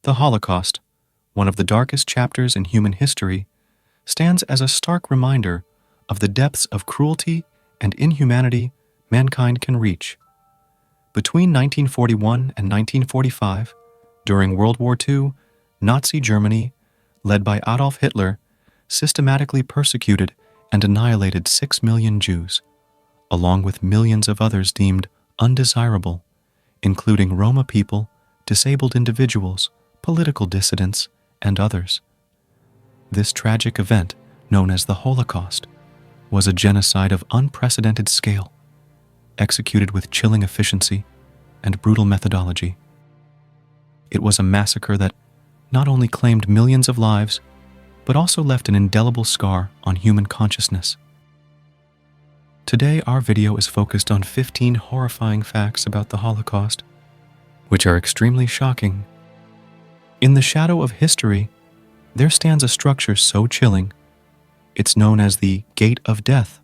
The Holocaust, one of the darkest chapters in human history, stands as a stark reminder of the depths of cruelty and inhumanity mankind can reach. Between 1941 and 1945, during World War II, Nazi Germany, led by Adolf Hitler, systematically persecuted and annihilated 6 million Jews, along with millions of others deemed undesirable, including Roma people, disabled individuals, political dissidents, and others. This tragic event, known as the Holocaust, was a genocide of unprecedented scale, executed with chilling efficiency and brutal methodology. It was a massacre that not only claimed millions of lives, but also left an indelible scar on human consciousness. Today, our video is focused on 15 horrifying facts about the Holocaust, which are extremely shocking. In the shadow of history, there stands a structure so chilling, it's known as the Gate of Death.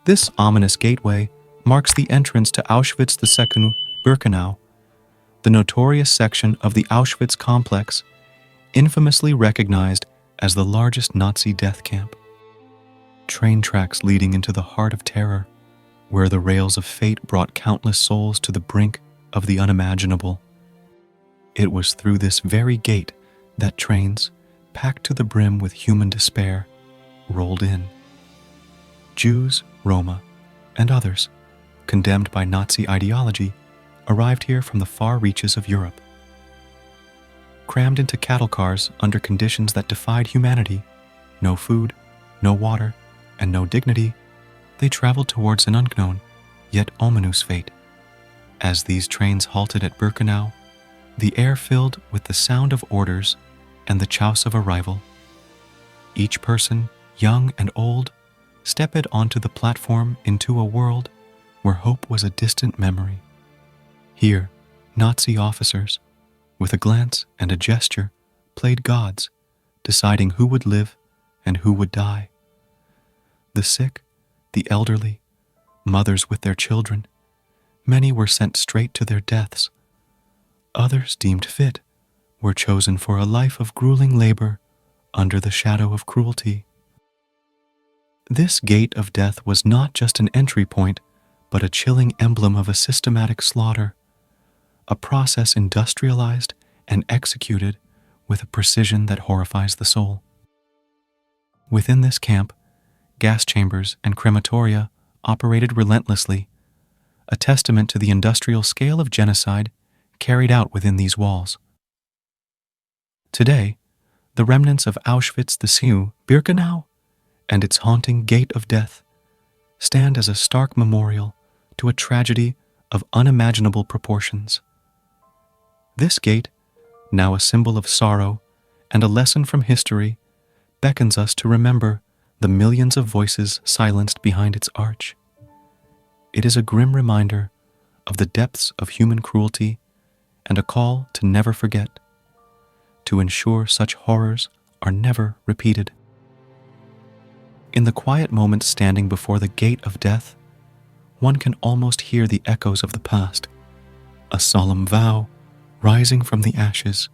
This ominous gateway marks the entrance to Auschwitz-II-Birkenau, the notorious section of the Auschwitz complex, infamously recognized as the largest Nazi death camp. Train tracks leading into the heart of terror, where the rails of fate brought countless souls to the brink of the unimaginable. It was through this very gate that trains, packed to the brim with human despair, rolled in. Jews, Roma, and others, condemned by Nazi ideology, arrived here from the far reaches of Europe. Crammed into cattle cars under conditions that defied humanity, no food, no water, and no dignity, they traveled towards an unknown, yet ominous fate. As these trains halted at Birkenau, the air filled with the sound of orders and the chouse of arrival. Each person, young and old, stepped onto the platform into a world where hope was a distant memory. Here, Nazi officers, with a glance and a gesture, played gods, deciding who would live and who would die. The sick, the elderly, mothers with their children, many were sent straight to their deaths. Others, deemed fit, were chosen for a life of grueling labor under the shadow of cruelty. This gate of death was not just an entry point, but a chilling emblem of a systematic slaughter, a process industrialized and executed with a precision that horrifies the soul. Within this camp, gas chambers and crematoria operated relentlessly, a testament to the industrial scale of genocide carried out within these walls. Today, the remnants of Auschwitz-II-Birkenau and its haunting Gate of Death stand as a stark memorial to a tragedy of unimaginable proportions. This gate, now a symbol of sorrow and a lesson from history, beckons us to remember the millions of voices silenced behind its arch. It is a grim reminder of the depths of human cruelty and a call to never forget, to ensure such horrors are never repeated. In the quiet moments standing before the Gate of Death, one can almost hear the echoes of the past, a solemn vow rising from the ashes,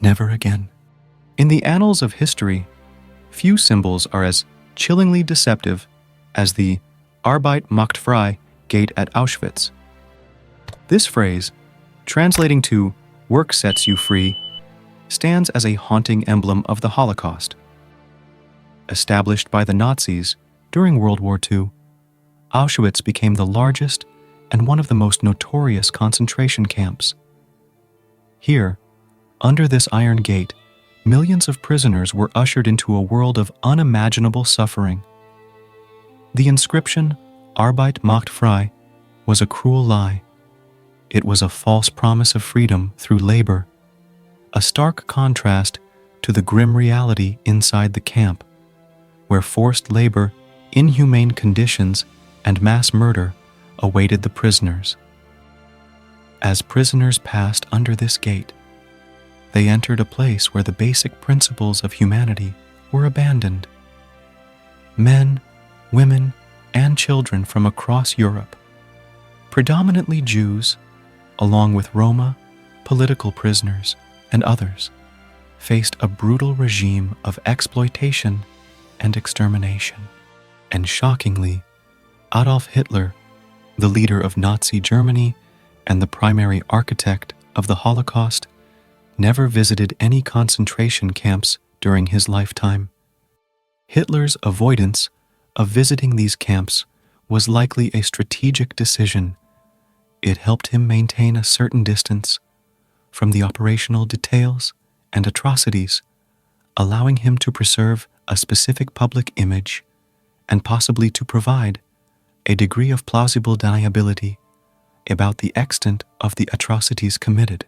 never again. In the annals of history, few symbols are as chillingly deceptive as the Arbeit macht frei gate at Auschwitz. This phrase, translating to "work sets you free," stands as a haunting emblem of the Holocaust. Established by the Nazis during World War II, Auschwitz became the largest and one of the most notorious concentration camps. Here, under this iron gate, millions of prisoners were ushered into a world of unimaginable suffering. The inscription, Arbeit macht frei, was a cruel lie. It was a false promise of freedom through labor, a stark contrast to the grim reality inside the camp, where forced labor, inhumane conditions, and mass murder awaited the prisoners. As prisoners passed under this gate, they entered a place where the basic principles of humanity were abandoned. Men, women, and children from across Europe, predominantly Jews, along with Roma, political prisoners, and others, faced a brutal regime of exploitation and extermination. And shockingly, Adolf Hitler, the leader of Nazi Germany and the primary architect of the Holocaust, never visited any concentration camps during his lifetime. Hitler's avoidance of visiting these camps was likely a strategic decision. It helped him maintain a certain distance from the operational details and atrocities, allowing him to preserve a specific public image and possibly to provide a degree of plausible deniability about the extent of the atrocities committed.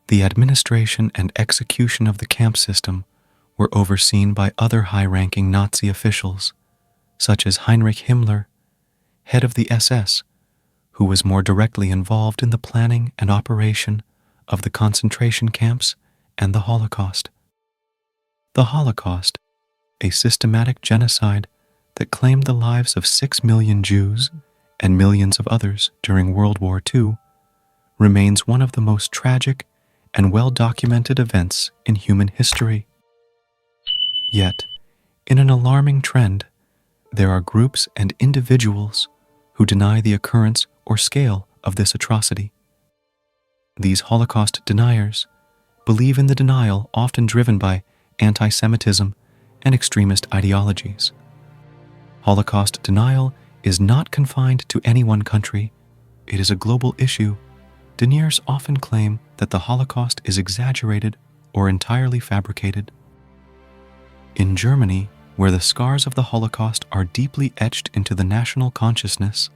The administration and execution of the camp system were overseen by other high-ranking Nazi officials, such as Heinrich Himmler, head of the SS, who was more directly involved in the planning and operation of the concentration camps and the Holocaust. The Holocaust, a systematic genocide that claimed the lives of 6 million Jews and millions of others during World War II, remains one of the most tragic and well-documented events in human history. Yet, in an alarming trend, there are groups and individuals who deny the occurrence or scale of this atrocity. These Holocaust deniers believe in the denial often driven by anti-Semitism and extremist ideologies. Holocaust denial is not confined to any one country. It is a global issue. Deniers often claim that the Holocaust is exaggerated or entirely fabricated. In Germany, where the scars of the Holocaust are deeply etched into the national consciousness,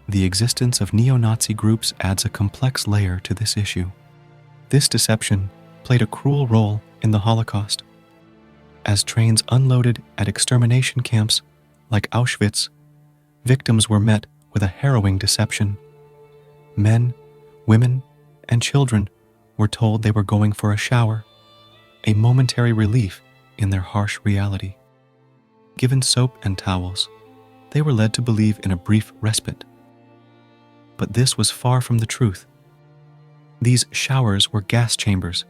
the existence of neo-Nazi groups adds a complex layer to this issue. This deception played a cruel role in the Holocaust. As trains unloaded at extermination camps like Auschwitz, victims were met with a harrowing deception. Men, women, and children were told they were going for a shower, a momentary relief in their harsh reality. Given soap and towels, they were led to believe in a brief respite. But this was far from the truth. These showers were gas chambers,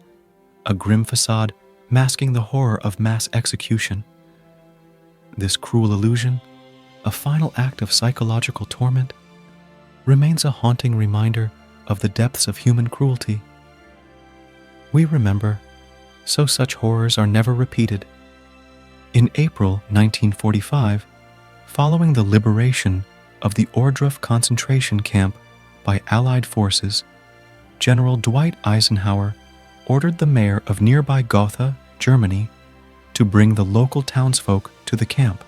a grim facade masking the horror of mass execution. This cruel illusion, a final act of psychological torment, remains a haunting reminder of the depths of human cruelty. We remember, so such horrors are never repeated. In April 1945, following the liberation of the Ohrdruf concentration camp by Allied forces, General Dwight Eisenhower ordered the mayor of nearby Gotha, Germany, to bring the local townsfolk to the camp.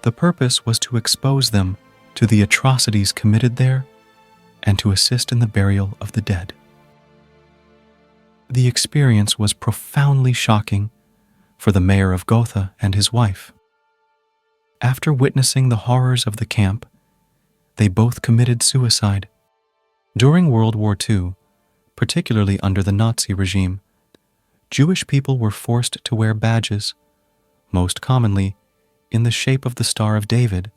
The purpose was to expose them to the atrocities committed there and to assist in the burial of the dead. The experience was profoundly shocking for the mayor of Gotha and his wife. After witnessing the horrors of the camp, they both committed suicide. During World War II, particularly under the Nazi regime, Jewish people were forced to wear badges, most commonly in the shape of the Star of David,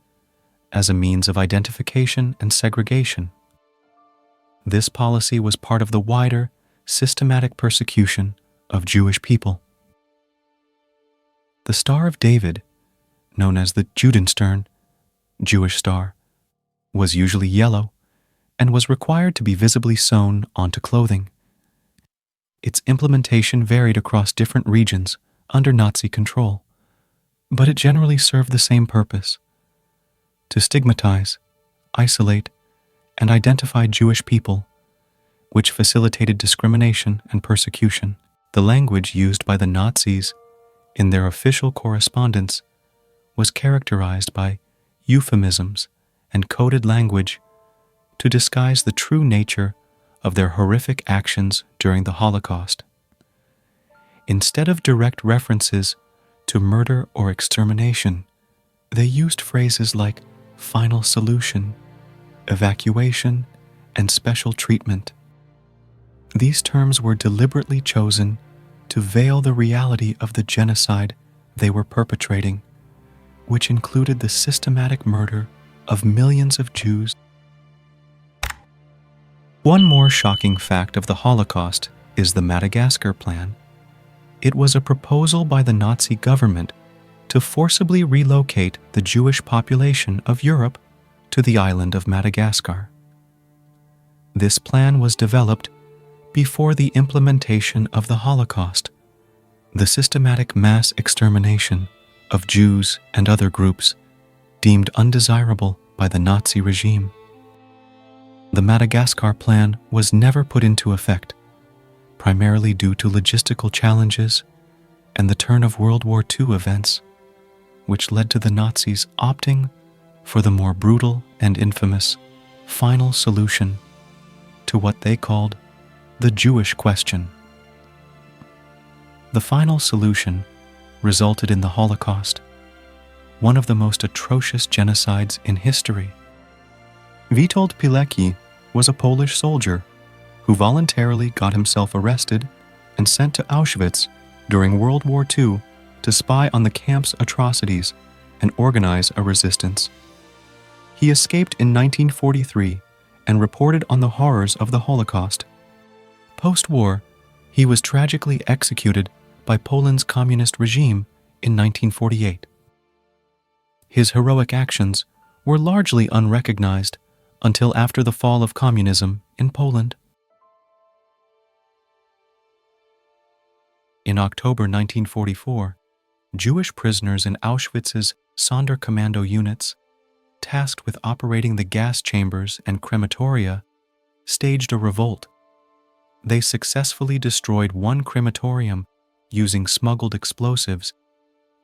as a means of identification and segregation. This policy was part of the wider, systematic persecution of Jewish people. The Star of David, known as the Judenstern, Jewish star, was usually yellow and was required to be visibly sewn onto clothing. Its implementation varied across different regions under Nazi control, but it generally served the same purpose: to stigmatize, isolate, and identify Jewish people, which facilitated discrimination and persecution. The language used by the Nazis in their official correspondence was characterized by euphemisms and coded language to disguise the true nature of their horrific actions during the Holocaust. Instead of direct references to murder or extermination, they used phrases like final solution, evacuation, and special treatment. These terms were deliberately chosen to veil the reality of the genocide they were perpetrating, which included the systematic murder of millions of Jews. One more shocking fact of the Holocaust is the Madagascar Plan. It was a proposal by the Nazi government to forcibly relocate the Jewish population of Europe to the island of Madagascar. This plan was developed before the implementation of the Holocaust, the systematic mass extermination of Jews and other groups deemed undesirable by the Nazi regime. The Madagascar Plan was never put into effect, primarily due to logistical challenges and the turn of World War II events, which led to the Nazis opting for the more brutal and infamous final solution to what they called the Jewish question. The final solution resulted in the Holocaust, one of the most atrocious genocides in history. Witold Pilecki was a Polish soldier who voluntarily got himself arrested and sent to Auschwitz during World War II to spy on the camp's atrocities and organize a resistance. He escaped in 1943 and reported on the horrors of the Holocaust. Post-war, he was tragically executed by Poland's communist regime in 1948. His heroic actions were largely unrecognized until after the fall of communism in Poland. In October 1944, Jewish prisoners in Auschwitz's Sonderkommando units, tasked with operating the gas chambers and crematoria, staged a revolt. They successfully destroyed one crematorium using smuggled explosives,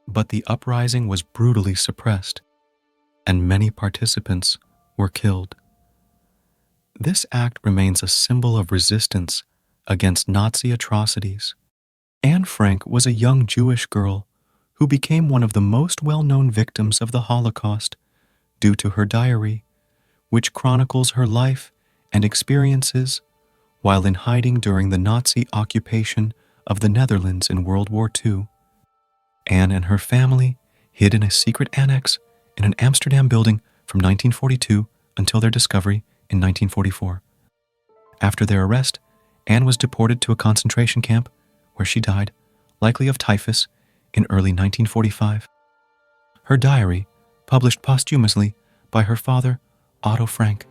but the uprising was brutally suppressed, and many participants were killed. This act remains a symbol of resistance against Nazi atrocities. Anne Frank was a young Jewish girl who became one of the most well-known victims of the Holocaust due to her diary, which chronicles her life and experiences while in hiding during the Nazi occupation of the Netherlands in World War II. Anne and her family hid in a secret annex in an Amsterdam building from 1942 until their discovery in 1944. After their arrest, Anne was deported to a concentration camp where she died, likely of typhus, in early 1945. Her diary, published posthumously by her father, Otto Frank,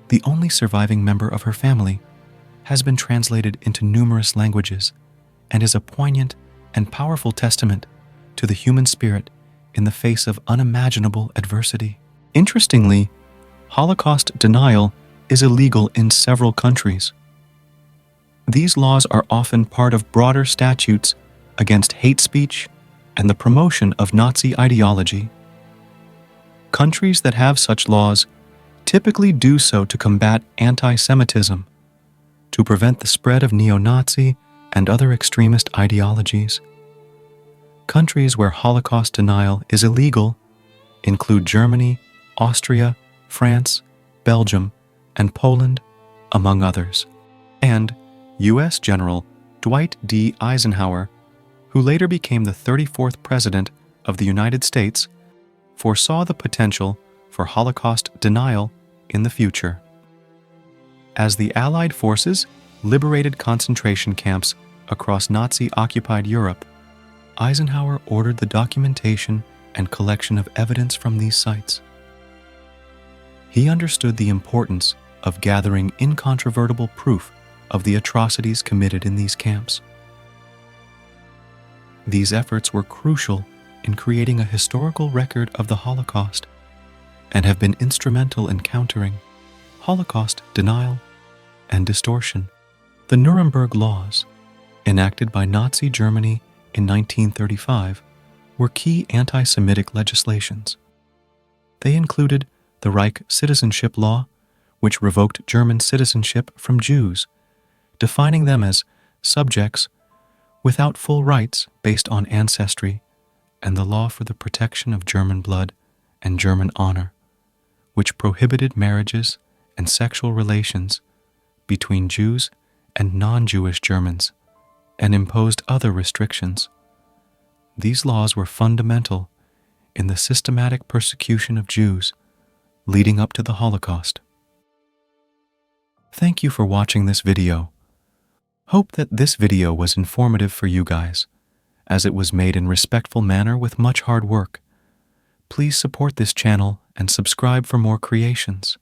the only surviving member of her family, has been translated into numerous languages and is a poignant and powerful testament to the human spirit in the face of unimaginable adversity. Interestingly, Holocaust denial is illegal in several countries. These laws are often part of broader statutes against hate speech and the promotion of Nazi ideology. Countries that have such laws typically do so to combat anti-Semitism, to prevent the spread of neo-Nazi and other extremist ideologies. Countries where Holocaust denial is illegal include Germany, Austria, France, Belgium, and Poland, among others. And U.S. General Dwight D. Eisenhower, who later became the 34th President of the United States, foresaw the potential for Holocaust denial in the future. As the Allied forces liberated concentration camps across Nazi-occupied Europe, Eisenhower ordered the documentation and collection of evidence from these sites. He understood the importance of gathering incontrovertible proof of the atrocities committed in these camps. These efforts were crucial in creating a historical record of the Holocaust and have been instrumental in countering Holocaust denial and distortion. The Nuremberg Laws, enacted by Nazi Germany in 1935, were key anti-Semitic legislations. They included the Reich Citizenship Law, which revoked German citizenship from Jews, defining them as subjects without full rights based on ancestry, and the Law for the Protection of German Blood and German Honor, which prohibited marriages and sexual relations between Jews and non-Jewish Germans, and imposed other restrictions. These laws were fundamental in the systematic persecution of Jews leading up to the Holocaust. Thank you for watching this video. Hope that this video was informative for you guys, as it was made in respectful manner with much hard work. Please support this channel and subscribe for more creations.